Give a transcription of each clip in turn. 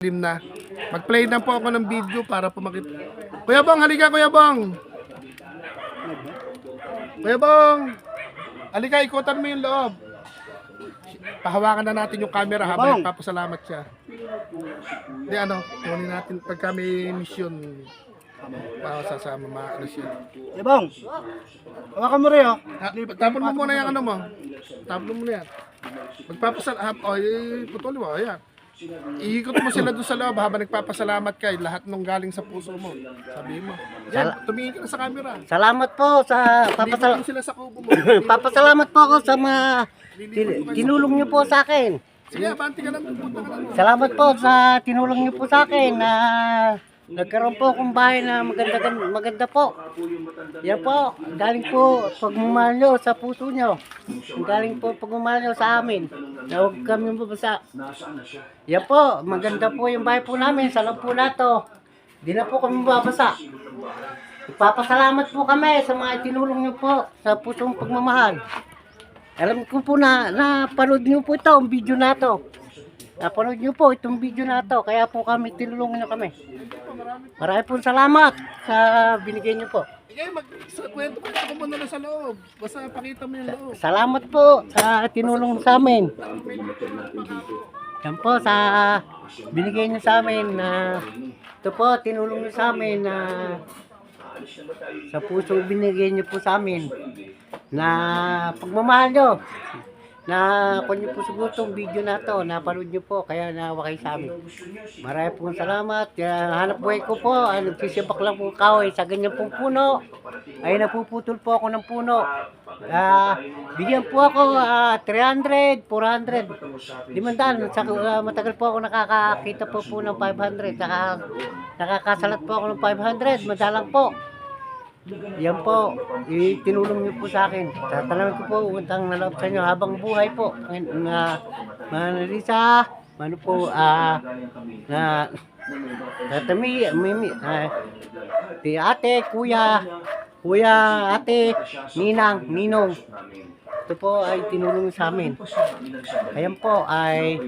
stream na. Mag-play na po ako ng video para po makita. Kuya Bong, halika Kuya Bong. Kuya Bong, halika, ikutan mo yung loob. Pahawakan na natin yung camera habang nagpapasalamat siya. Hindi kunin natin pagka may mission. Sasama ano siya. Bong, hawakan mo rin Tapon mo muna yung mo. Tapon mo muna yan. Magpapasalamat. Putuli mo. Ayan. Iikot mo sila doon sa loob habang nagpapasalamat kay lahat nung galing sa puso mo. Sabi mo. Yan, tumingin ka na sa camera. salamat po sa Papasalamat sila sa kubo mo. papasalamat po ako sa mga tinulong niyo po sa akin. Sige, abanti ka lang. Punta ka lang. Salamat po sa tinulong niyo po sa akin na nagkaroon po akong bahay na maganda po. Yan po, galing po pagmamahal nyo sa puso nyo. Galing po pagmamahal nyo sa amin. Na huwag kami mabasa. Yan po, maganda po yung bahay po namin sa loob po nato. Di na po kami mababasa. Ipapasalamat po kami sa mga tinulong nyo po sa pusong pagmamahal. Alam ko po na napanood nyo po ito, ang video na to. Napanood nyo po itong video na to, kaya po kami tinulungan nyo kami. Marami po salamat sa binigay nyo po. Kwento ko muna na sa loob. Basta pakita mo yung loob. Salamat po sa tinulong sa amin. Yan po sa binigay nyo sa amin na ito po, tinulong nyo sa amin na sa puso binigay nyo po sa amin na pagmamahal nyo. Na kung nyo po siguro itong video na to, napanood nyo po, kaya nawa kayo sa amin. Marami pong salamat. Hanap buhay ko po, nagsisibak lang po kahoy sa ganyan pong puno. Ay napuputol po ako ng puno. Bigyan po ako 300, 400, 500. Matagal po ako nakakakita po ng 500. Nakakasalat po ako ng 500, madalang po. Yan po, tinulong niyo po sa akin. Tatanawin ko po, utang na loob sa inyo habang buhay po. Manalisa, po, tatami, ate, kuya, ate, ninong. Ito po ay tinulong sa amin. Ayan po ay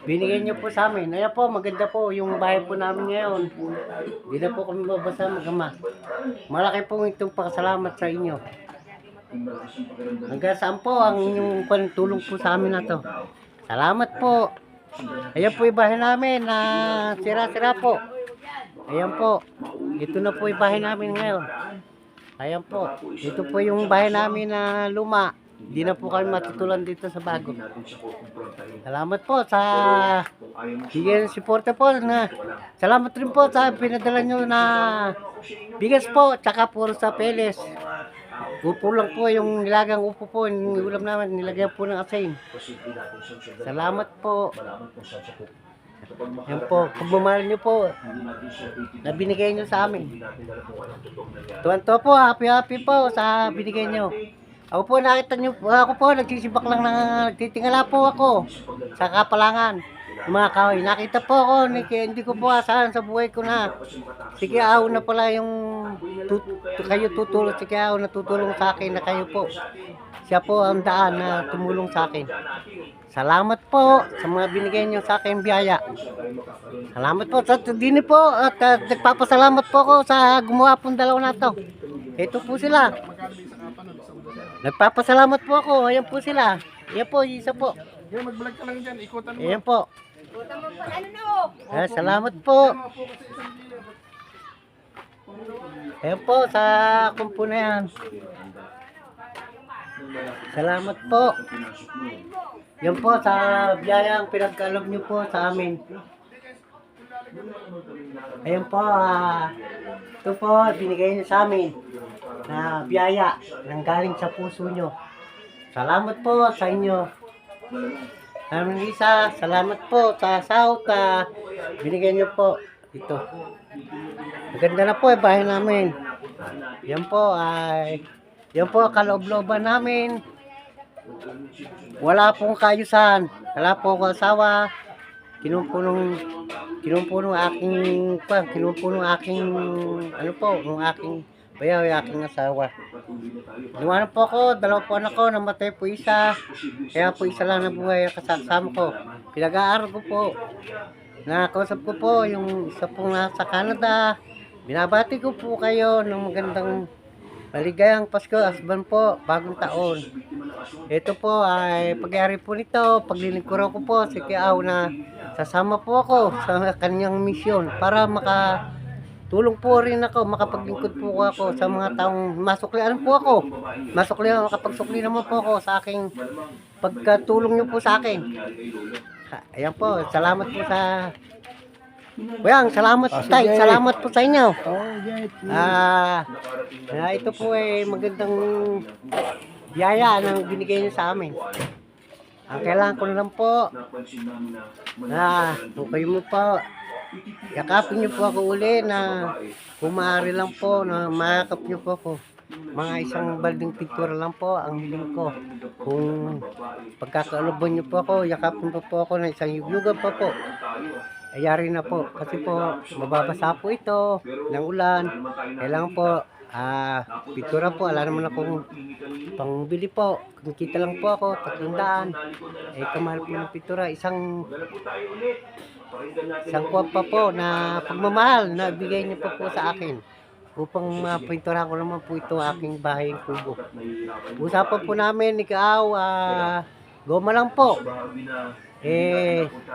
binigyan niyo po sa amin. Ayan po, maganda po yung bahay po namin ngayon. Hindi na po kami mabasa magama. Malaki po itong pasalamat sa inyo. Hanggang saan po ang inyong tulong po sa amin na to. Salamat po. Ayan po yung bahay namin na sira-sira po. Ayan po. Ito na po yung bahay namin ngayon. Ayan po. Ito po yung bahay namin na luma. Hindi na po kami matutulan dito sa bago. Salamat po sa bigyan ng suporta po. Salamat rin po sa pinadala nyo na bigas po, tsaka puro sa peles. Upo lang po yung nilagang upo po, yung ulam namin, nilagyan po ng asin. Salamat po. Yan po, pagmamahal nyo po na binigay nyo sa amin. Tuwan-tuwa po, happy po sa binigay nyo. Ako po, nakita nyo, ako po, nagsisibak lang nagtitingala po ako sa kapalangan. Mga kahoy, nakita po ako, hindi ko po asahan sa buhay ko na. Sige, aw na pala yung kayo tutulong, sige, aw na tutulong sa akin na kayo po. Siya po ang daan na tumulong sa akin. Salamat po sa mga binigay nyo sa akin biyaya. Salamat po sa dini po at nagpapasalamat po ako sa gumawa pong dalawa na to. Ito po sila. Nagpapasalamat po ako. Ayan po sila. Ayan po, isa po. Yung mag-vlog ka lang dyan, ikutan mo. Ayan po. Salamat po. Ayan po sa kumpo na yan. Salamat po. Yan po sa biyayang pinagkaloob niyo po sa amin. Ayan po, ito po binigay niyo sa amin na biyaya nang galing sa puso niyo. Salamat po sa inyo. Lisa, salamat po sa sahot na binigay niyo po ito. Maganda na po bahay namin. Yan po kaloob-looban namin. Wala pong kayusan, wala po akong asawa. Kinumpunong aking nung aking bayaw, aking asawa. Lumanan po ako, 2 po anak ko, namatay po isa. Kaya po isa lang nabuhay ang kasama ko. Pinag-aaral ko po. Nakausap ko po yung isa pong nasa Canada. Binabati ko po kayo ng magandang maligayang Pasko, Asban po, bagong taon. Ito po ay pagyari po nito, paglilingkuran ko po si Kiaw na sasama po ako sa kanyang misyon para makatulong po rin ako, makapaglingkod po ako sa mga taong masuklian po ako. Makapagsukli naman po ako sa aking pagkatulong niyo po sa akin. Ayan po, salamat po sa... Kuyang, salamat tay, salamat po sa inyo. Ito po ay magandang biyaya na binigay niyo sa amin. Ang kailangan ko na lang po, kung kayo mo po, yakapin niyo po ako uli na kung maaari lang po na makakap niyo po ako. Mga isang balding pintura lang po ang hiling ko. Kung pagkakaalubon niyo po ako, yakapin po ako ng isang yugyugan pa po. Ayari na po kasi po mababasa po ito ng ulan. Kailangan po pintura po, ala naman akong pangbili po. Kumikita lang po ako, 300. Kamahal po ng pintura, isang kuwan pa po na pagmamahal na bigay niyo po sa akin. Upang mapintura ko naman po ito aking bahay kubo. Usapan po namin, ikaw, goma lang po.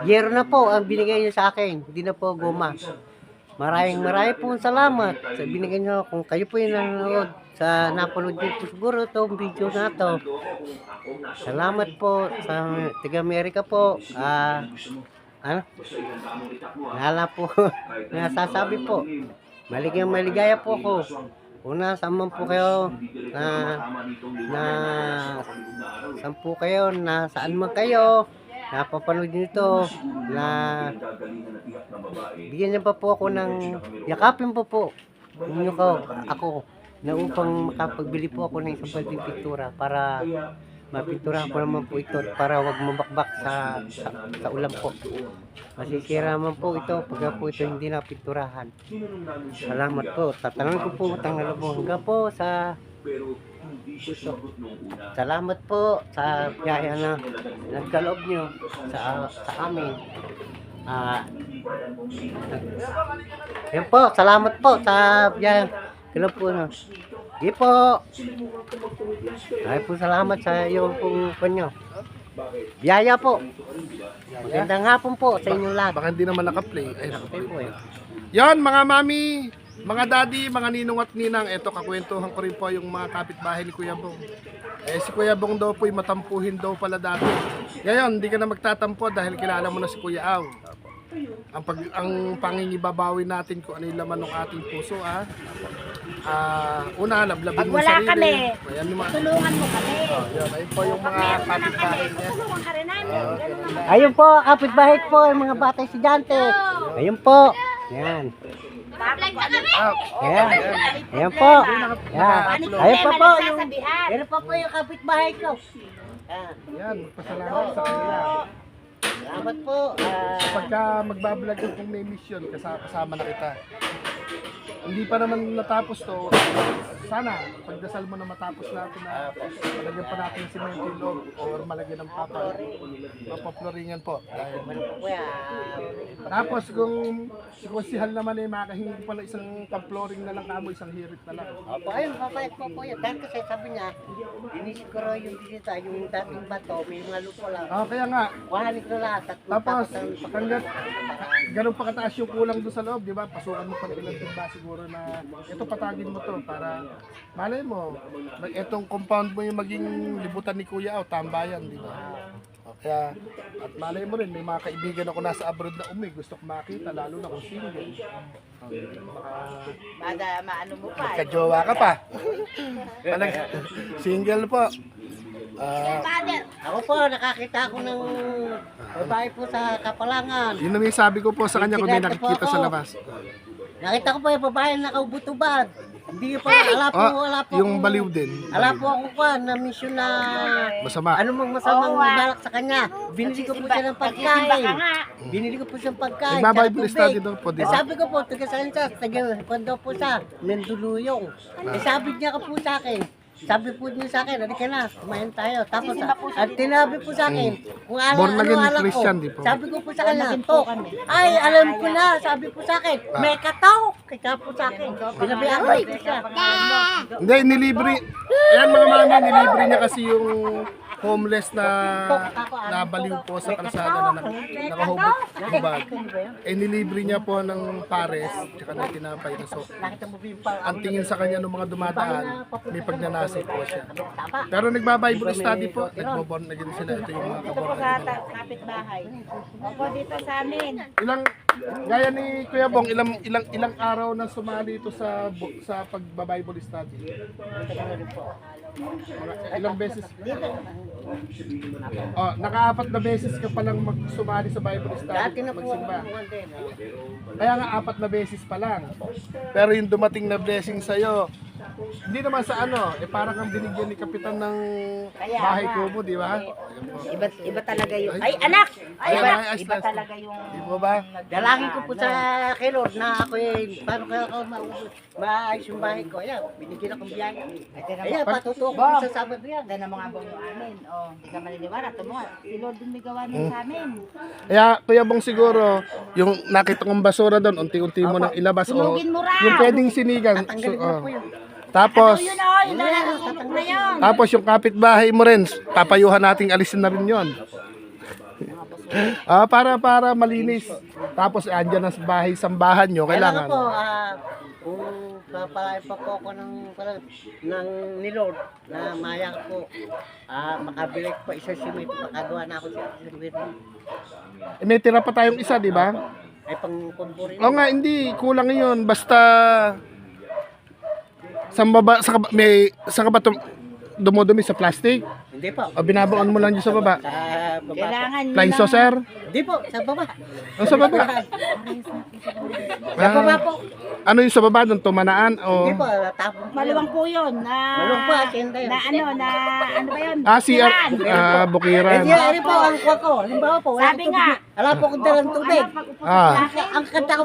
Yero na po ang binigay niyo sa akin, hindi na po goma. Maraming po salamat sa binigay niyo. Kung kayo po yung nanonood, napanood niyo po siguro itong video na to. Salamat po sa taga-Amerika po. Nala po, nasasabi po. Maligaya po ako. Una, saan po kayo saan po kayo, saan man kayo, napapanood nito, na bigyan niyo pa po ako ng, yakapin po ninyo ako, na upang makapagbili po ako ng isang balding pintura para mapinturahan ko naman po ito para wag mabakbak sa ulan po. Masisira naman po ito pagka po ito hindi napinturahan. Salamat po. Tatanungin ko po utang na loob hanggang po sa puso. Salamat po sa biyaya na nagkaloob nyo sa amin. Yan po, salamat po sa biyaya. Kailan po na. Di po. Ay po salamat sa iyong punyo. Biyaya po. Magandang hapon po sa inyong lahat. Baka hindi naman naka-play. Ay, naka-play po eh. Yan, mga mami, mga daddy, mga ninong at ninang. Ito, kakwentuhan ko rin po yung mga kapitbahay ni Kuya Bong. Si Kuya Bong daw po, matampuhin daw pala dati. Ngayon, hindi ka na magtatampo dahil kilala mo na si Kuya Aw. Ang pangingibabawi natin kung ano yung laman ng ating puso, una, lablabin mo wala sarili. kami, Ayan, tulungan mo kami. Yan, ayun po yung mga kapitbahay niya. Tulungan ka rin namin. Ayun po, kapitbahay po, yung mga bata estudyante. Ayun po. Yan. Yan. Ayan po. Yan. Ayun pa po yung, ayun pa po yung kapitbahay ko. Yan. Yan, pasalamat sa kanila. Salamat po. Pagka magbablog ko kung may mission, kasama na kita. Hindi pa naman natapos to. Sana, pagdasal mo na matapos natin na malagyan pa natin si semento yung loob or malagyan ng papaploringan po. Tapos kung si Konsihal naman makahingi pala isang pag-flooring na lang kamo, isang hirit na lang. Opo, ayun, papayag po po yan. Dahil kasi sabi niya, inisip ko raw yung bisita, yung dating bato, may mga lupo lang. Kaya nga. Kuhanin ko lahat. Tapos, hanggat ganun pa kataas yung kulang doon sa loob, di ba? Pasukan mo pag ilang timba siguro na ito patagin mo to para malay mo, itong compound mo yung maging libutan ni Kuya o tambayan, di ba? Kaya, at malay mo rin, may mga kaibigan ako nasa abroad na gusto ko makita, lalo na kung single. Maano mo pa. Magka-jowa ka pa. Single po. Ako po, nakakita ako ng babae po sa Kapalangan. Yun na may sabi ko po sa kanya kung may nakikita sa labas. Nakita ko po yung babae na nakaubo-tubad. Hindi pa, wala po. Yung baliw din. Wala po ako na mission na masama. ano mang masamang balak sa kanya. Binili ko po siya ng pagkain. Binili ko po siya ng pagkain. Nagba-Bible study daw po, di ba? Sabi ko po, taga-science, taga-kwan daw po siya, nanduluyong. Sabi niya ka po sa akin, sabi po niya sa akin, halika na, kumain tayo. Tapos, at tinabi po sa akin, kung Born again alak Christian, ko. di po? Sabi ko po sa kanya, "Tok, ay, alam ko na, sabi po sa akin, may katok. Kaya po sa akin, binabihan ko siya. Hindi, nilibre. Ayan mga mami, nilibre niya kasi yung homeless na nabaliw po sa kalsada na nakahubot hubad. Eh nilibre niya po ng pares tsaka ng tinapay na so. Nakita mo ba yung pa- Ang tingin sa kanya ng mga dumadaan, may pagnanasa po siya. Pero nagba-Bible study po, nagbo-born again sila. Ito yung mga Ito po kaborn sa again. kapitbahay. Opo, dito sa amin. Ilang gaya ni Kuya Bong, ilang araw na sumali ito sa pagba-Bible study. Ilang beses? Oh, naka-4 na beses ka palang magsumali sa Bible study. Dati na po magsimba. ako din. Kaya nga 4 na beses pa lang. Pero yung dumating na blessing sa'yo, hindi naman sa ano, parang kang binigyan ni Kapitan ng bahay kubo, di ba? Iba talaga yung... Ay, anak! Ay, Iba, ay, iba ay, talaga yung... Di ba ba? Dalangin ko po sa kay Lord na ako paano kaya ako maayos yung bahay ko. Ayan, binigyan akong biyaya. Ayan, patutuko ko sa Sabado yan. Dahil ang mga bungo amin. Oh, hindi ka maniniwala. Ito mo nga, si Lord din may gawa niya sa amin. Kaya Kuya Bong siguro, yung nakita kong basura doon, unti-unti mo nang ilabas. O, Sunugin mo ra! yung pwedeng sinigang. Tanggalin ko na po yun. Tapos, Yun o, yun na lang, sunog na yun. tapos yung kapitbahay mo rin, papayuhan nating alisin na rin yon. Para malinis. Tapos andyan ang bahay sambahan nyo, Kailangan po, kailangan. kung papalain pa po ako ng ni Lord na maya po, makabili ko pa isang simit, makagawa na ako sa simit. Eh, may tira pa tayong isa, di ba? Ay pang kumpuri. Oo nga, hindi. Kulang yun. Basta sa baba, sa ka ba dumudumi sa plastic? Hindi po. O binabaon mo lang dyan sa baba? Sa baba po. Kailangan nyo Fly na- saucer? Hindi po, sa baba. O sa baba? Sa baba po. Ano yung sa baba doon? Tumanaan? O... Hindi po, tapon po. Maluwang po yun. Na, Maluwang po, asyenda yun. na ano ba yun? CR. Bukiran. Bukiran. Hindi, ano po, ang kuha ko. Halimbawa po, wala Sabi akong nga. tubig. Wala po akong dalang tubig. Ano, pag-upos Ah. sa klase. Ang kanta ko,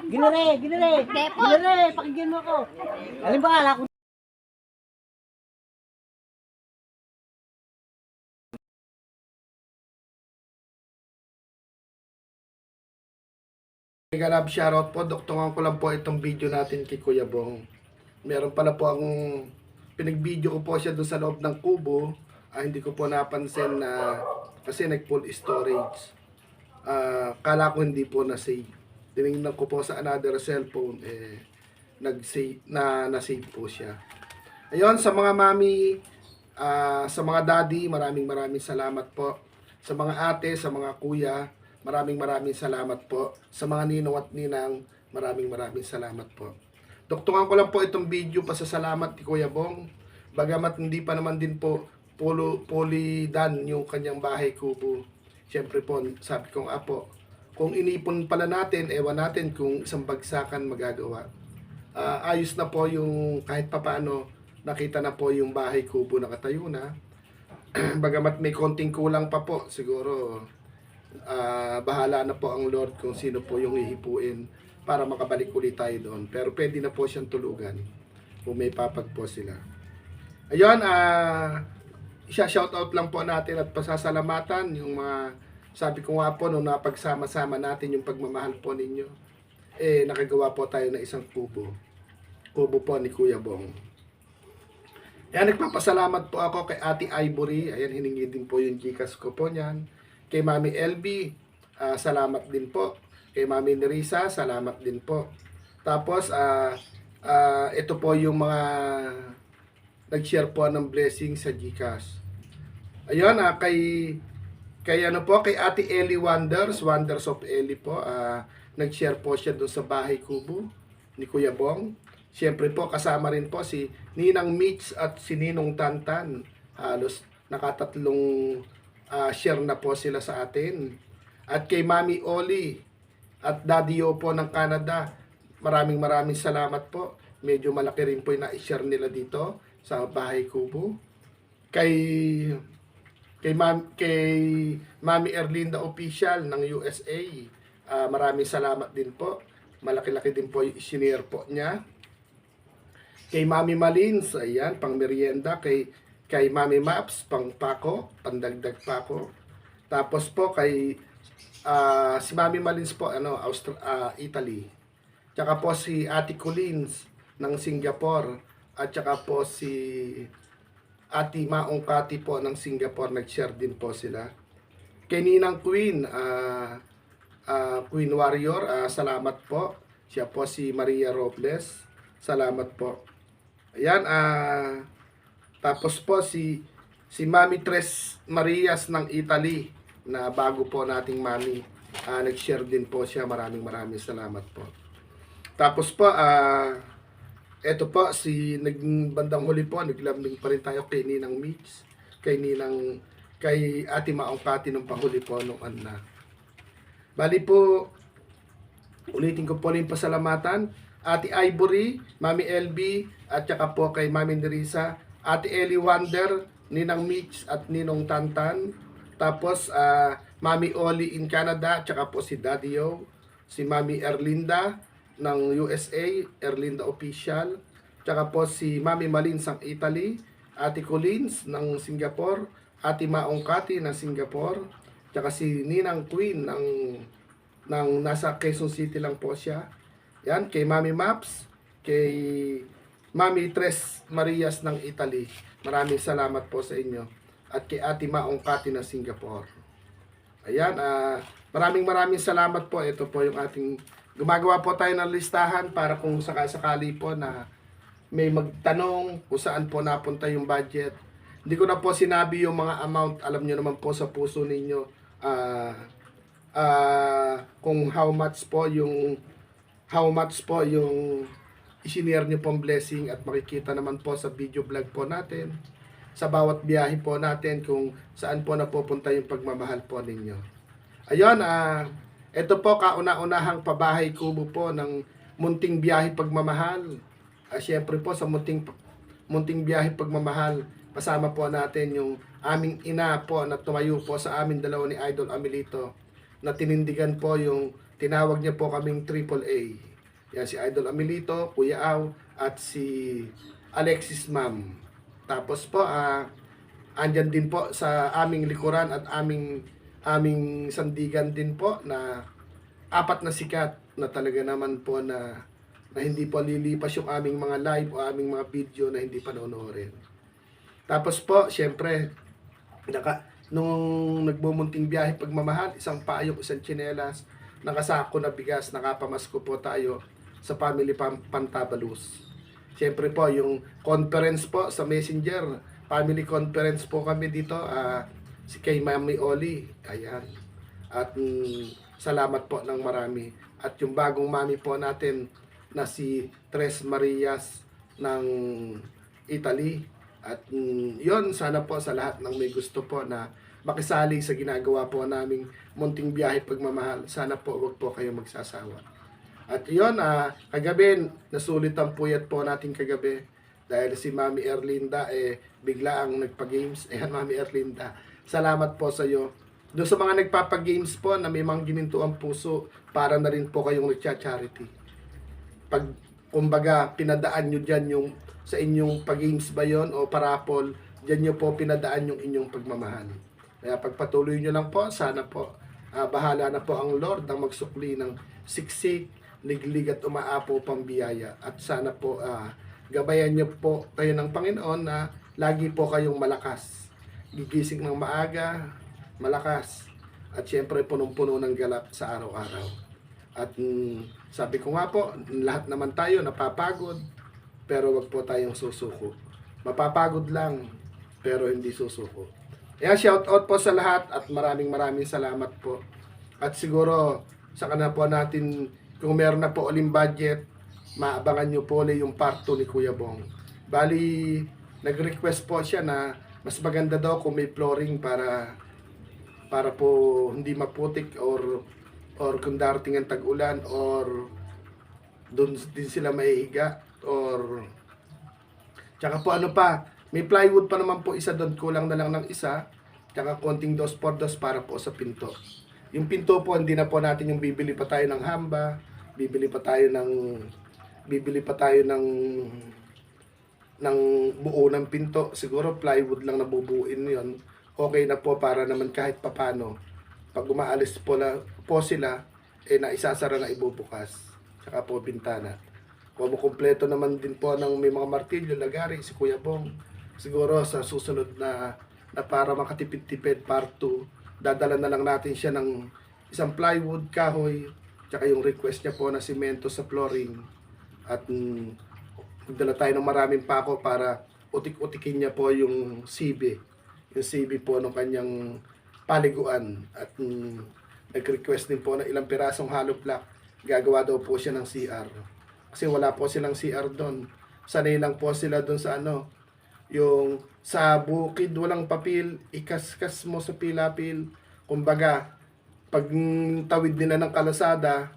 hindi, ginire, pakinggan mo ako. Halimbawa, wala akong Mega love shoutout po. Doktongan ko lang po itong video natin kay Kuya Bong. Meron pala po akong pinag-video ko po siya doon sa loob ng kubo. Hindi ko po napansin na kasi nag-full storage. Kala ko hindi po na-save. Tinignan ko po sa another cellphone nag-save na-save po siya. Ayun, sa mga mami, sa mga daddy, maraming salamat po. Sa mga ate, sa mga kuya, maraming salamat po. Sa mga ninong at ninang, maraming salamat po. Doktungan ko lang po itong video pasasalamat ni Kuya Bong. Bagamat hindi pa naman din po fully done yung kanyang bahay kubo. Siyempre po, sabi ko nga po, kung inipon pala natin, ewan natin kung isang bagsakan magagawa. Ayos na po yung kahit papaano, nakita na po yung bahay kubo nakatayo na. Bagamat may konting kulang pa po, siguro bahala na po ang Lord kung sino po yung hihipuin para makabalik ulit tayo doon. Pero pwede na po siyang tulugan kung may papag po sila. Ayun, shoutout lang po natin at pasasalamatan yung mga, sabi ko nga po, nung napagsama-sama natin yung pagmamahal po ninyo, nakagawa po tayo ng isang kubo. Kubo po ni Kuya Bong. Ayan, nagpapasalamat po ako kay Ate Ivory. Ayan, hiningi din po yung Gcash ko po niyan. Kay Mami LB, salamat din po. Kay Mami Nerissa, salamat din po. Tapos, ito po yung mga nag-share po ng blessing sa Gcash. Ayun, kay ano po, kay Ate Ellie Wonders of Ellie po, nag-share po siya doon sa bahay kubo ni Kuya Bong. Siyempre po, kasama rin po si Ninang Mitch at si Ninong Tantan. Halos nakatatlong share na po sila sa atin. At kay Mami Oli at Daddy O po ng Canada, maraming salamat po. Medyo malaki rin po yung na-share nila dito sa bahay kubo. Kay Mami Erlinda Official ng USA, maraming salamat din po. Malaki-laki din po yung isinare po niya. Kay Mami Malins, ayan, pang merienda. Kay Mami Maps, pang pako, pandagdag pako. Tapos po kay si Mami Malins po, Italy. Tsaka po si Ate Collins ng Singapore. At tsaka po si Ate Maong Kati po ng Singapore, nag-share din po sila. Kay Ninang Queen, Queen Warrior, salamat po. Siya po si Maria Robles. Salamat po. Ayan, tapos po si Mami Tres Marias ng Italy na bago po nating mami. Nag-share din po siya. Maraming salamat po. Tapos po, eto po, naging bandang huli po, naglambing pa rin tayo kay Ninang Mitch, kay Ate Maong Kati nung pahuli po nung na. Bali po, ulitin ko po rin pasalamatan. Ate Ivory, Mami LB, at saka po kay Mami Nerissa, Ate Ellie Wonder, Ninang Mitch at Ninong Tantan. Tapos, Mami Oli in Canada, at saka po si Daddy Yo, si Mami Erlinda ng USA, Erlinda Official, tsaka po si Mami Malins ng Italy, Ate Collins ng Singapore, Ate Maong Kati ng Singapore, tsaka si Ninang Queen ng nasa Quezon City lang po siya. Yan, kay Mami Maps, kay Mami Tres Marias ng Italy. Maraming salamat po sa inyo. At kay Ate Maong Kati ng Singapore. Ayan, maraming salamat po. Ito po yung ating, gumagawa po tayo ng listahan para kung sakali po na may magtanong kung saan po napunta yung budget. Hindi ko na po sinabi yung mga amount. Alam nyo naman po sa puso ninyo kung how much po yung isinare nyo pong blessing, at makikita naman po sa video vlog po natin sa bawat biyahe po natin kung saan po napupunta yung pagmamahal po ninyo. Ayun, ito po kauna-unahang pabahay kubo po ng munting biyahe pagmamahal. Siyempre po sa munting biyahe pagmamahal, kasama po natin yung aming ina po na tumayo po sa amin dalawa ni Idol Amelito, na tinindigan po yung tinawag niya po kaming AAA. Yan, si Idol Amelito, Kuya Aw, at si Alexis Ma'am. Tapos po, andyan din po sa aming likuran at aming sandigan din po na 4 na sikat na talaga naman po na hindi po lilipas yung aming mga live o aming mga video na hindi panonoorin. Tapos po, syempre, nung nagmumunting biyahe pagmamahal, isang payong, isang tsinelas, nakasako na bigas, nakapamasko po tayo sa Family Pantabalus. Siyempre po, yung conference po sa Messenger, family conference po kami dito, si kay Mami Oli, ayan. At salamat po ng marami. At yung bagong mami po natin na si Tres Marias ng Italy. At yon, sana po sa lahat ng may gusto po na makisali sa ginagawa po naming munting biyahe pagmamahal, sana po wag po kayo magsasawa. At yon, kagabi, nasulit ang puyat po natin kagabi dahil si Mami Erlinda bigla ang nagpa-games. Ayan, Mami Erlinda, salamat po sa iyo. Doon sa mga nagpapa-games po na may mga gininto ang puso, para na rin po kayong nagcha-charity. Pag, kumbaga, pinadaan nyo dyan yung sa inyong pag-games ba yun o parapol, dyan nyo po pinadaan yung inyong pagmamahal. Kaya pagpatuloy nyo lang po, sana po, bahala na po ang Lord ang magsukli ng siksik, liglig at umaapo pang biyaya. At sana po, gabayan nyo po kayo ng Panginoon na lagi po kayong malakas. Gigising ng maaga, malakas. At syempre, punong-puno ng galap sa araw-araw. At sabi ko nga po, lahat naman tayo napapagod, pero wag po tayong susuko. Mapapagod lang, pero hindi susuko. Kaya shout out po sa lahat at maraming salamat po. At siguro, saka na po natin, kung meron na po uling budget, maabangan nyo po ulit yung part 2 ni Kuya Bong. Bali, nag-request po siya na mas maganda daw kung may flooring para po hindi maputik or kung darating ang tag-ulan or doon din sila maihiga or tsaka po ano pa, may plywood pa naman po isa doon, kulang na lang ng isa, tsaka konting 2x2 para po sa pinto. Yung pinto po, hindi na po natin yung bibili pa tayo ng hamba, bibili pa tayo ng ng buo ng pinto. Siguro plywood lang nabubuin yon. Okay na po para naman kahit papano. Pag umaalis po sila, naisasara na ibubukas. Tsaka po bintana. Kumukumpleto naman din po ng may mga martilyo, lagari, si Kuya Bong. Siguro sa susunod na para makatipid-tipid part 2, dadala na lang natin siya ng isang plywood, kahoy, tsaka yung request niya po na simento sa flooring. At magdala tayo ng maraming pako para utik-utikin niya po yung CB. Yung CB po ng kanyang paliguan. At nag-request din po ng ilang pirasong hollow block. Gagawa daw po siya ng CR. Kasi wala po silang CR doon. Sanay lang po sila doon sa yung sa bukid walang papel, ikaskas mo sa pilapil. Kumbaga, pag tawid nila ng kalasada,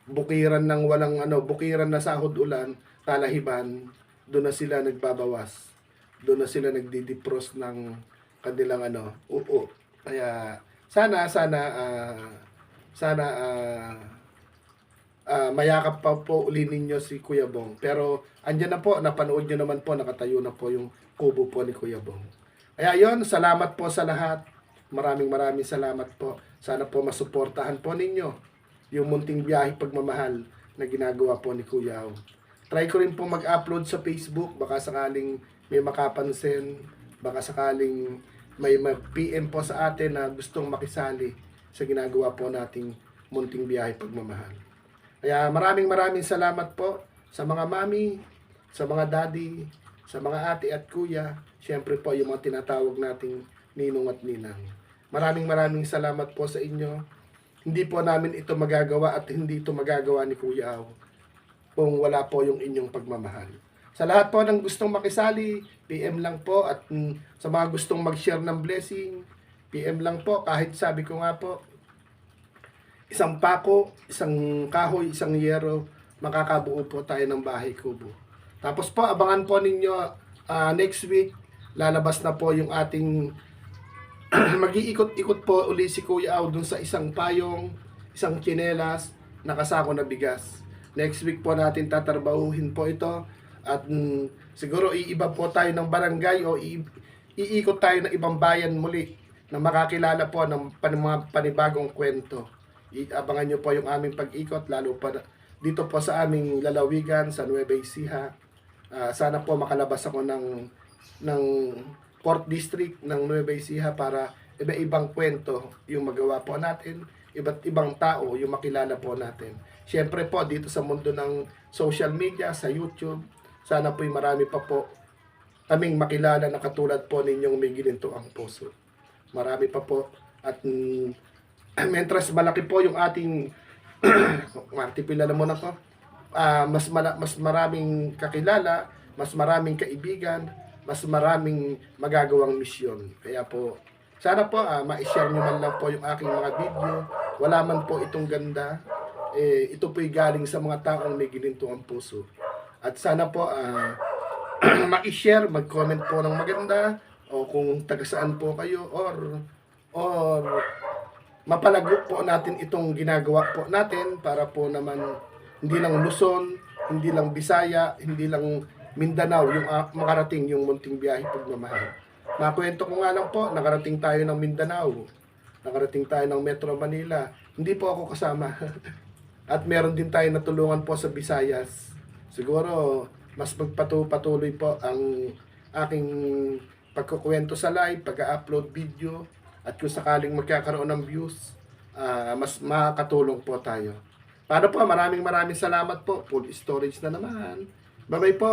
bukiran ng walang bukiran na sahod ulan, talahiban, doon na sila nagbabawas. Doon na sila nagdidipros ng kanilang upo. Kaya sana mayakap pa po uli ninyo si Kuya Bong. Pero andyan na po, napanood nyo naman po, nakatayo na po yung kubo po ni Kuya Bong. Kaya yon, salamat po sa lahat. Maraming salamat po. Sana po masuportahan po ninyo yung munting biyahe pagmamahal na ginagawa po ni Kuya. Try ko rin po mag-upload sa Facebook, baka sakaling may makapansin, baka sakaling may mag-PM po sa atin na gustong makisali sa ginagawa po nating munting biyahe pagmamahal. Kaya maraming salamat po sa mga mami, sa mga daddy, sa mga ate at kuya, siyempre po yung mga tinatawag nating ninong at ninang. Maraming salamat po sa inyo. Hindi po namin ito magagawa at hindi ito magagawa ni Kuya Aw kung wala po yung inyong pagmamahal. Sa lahat po ng gustong makisali, PM lang po, at sa mga gustong mag-share ng blessing, PM lang po. Kahit sabi ko nga po, isang pako, isang kahoy, isang yero, makakabuo po tayo ng bahay kubo. Tapos po, abangan po ninyo next week, lalabas na po yung ating mag-iikot-ikot po uli si Kuya Aw dun sa isang payong, isang tsinelas, nakasako na bigas. Next week po natin tatarbahuhin po ito, at siguro iiba po tayo ng barangay o iikot tayo ng ibang bayan muli na makakilala po ng mga panibagong kwento. Abangan nyo po yung aming pag-ikot, lalo pa dito po sa aming lalawigan sa Nueva Ecija. Sana po makalabas ako ng 4th District ng Nueva Ecija para iba-ibang kwento yung magawa po natin, iba't ibang tao yung makilala po natin. Siyempre po dito sa mundo ng social media, sa YouTube, sana po marami pa po kaming makilala na katulad po ninyong may gininto ang puso. Marami pa po, at mentras malaki po yung ating martipila na muna ko, mas maraming kakilala, mas maraming kaibigan, mas maraming magagawang misyon. Kaya po, sana po ma-share nyo man lang po yung aking mga video. Wala man po itong ganda, ito po'y galing sa mga taong may gininto ang puso. At sana po ma-share, mag-comment po ng maganda, o kung taga saan po kayo, or mapalago po natin itong ginagawa po natin para po naman hindi lang Luzon, hindi lang Bisaya, hindi lang Mindanao yung makarating yung munting biyahe pagmamahal. Makwento ko nga lang po, nakarating tayo ng Mindanao, nakarating tayo ng Metro Manila, hindi po ako kasama. At meron din tayo natulungan po sa Visayas. Siguro mas magpatuloy po ang aking pagkukwento sa live, pag-upload video, at kung sakaling magkakaroon ng views, mas makakatulong po tayo. Paano po, maraming salamat po. Full storage na naman. Bye-bye po.